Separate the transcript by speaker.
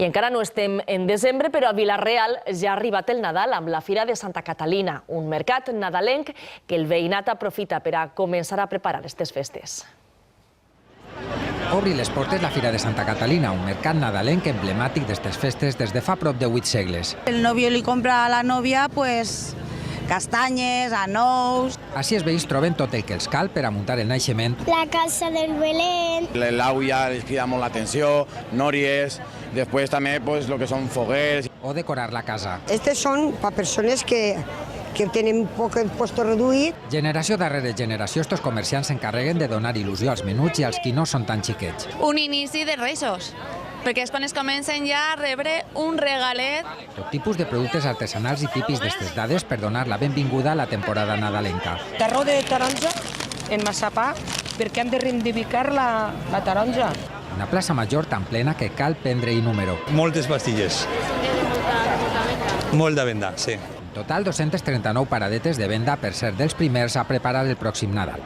Speaker 1: I encara no estem en desembre, però a Vila-real ja ha arribat el Nadal amb la Fira de Santa Catalina, un mercat nadalenc que el veïnat aprofita per a començar a preparar aquestes festes.
Speaker 2: Obri les portes la Fira de Santa Catalina, un mercat nadalenc emblemàtic d'aquestes festes des de fa prop de 8 segles.
Speaker 3: El novio li compra a la novia pues, castanyes, anous.
Speaker 2: Així els veïns troben tot el que els cal per a muntar el naixement.
Speaker 4: La casa del Belén.
Speaker 5: L'au ja les crida molt l'atenció, nòries, després també pues, lo que són foguers.
Speaker 2: O decorar la casa.
Speaker 6: Estes són per persones que tenen poc impost reduït.
Speaker 2: Generació darrere generació, estos comerciants s'encarreguen de donar il·lusió als menuts i als qui no són tan xiquets.
Speaker 7: Un inici de reixos, perquè és quan es comencen ja a rebre un regalet.
Speaker 2: Tot tipus de productes artesanals i típics d'estes dades per donar la benvinguda a la temporada nadalenca.
Speaker 8: Tarró de taronja en massapà, perquè hem de reivindicar la taronja.
Speaker 2: Una plaça major tan plena que cal prendre-hi número.
Speaker 9: Moltes pastilles. Molt de venda, sí.
Speaker 2: En total, 239 paradetes de venda per ser dels primers a preparar el pròxim Nadal.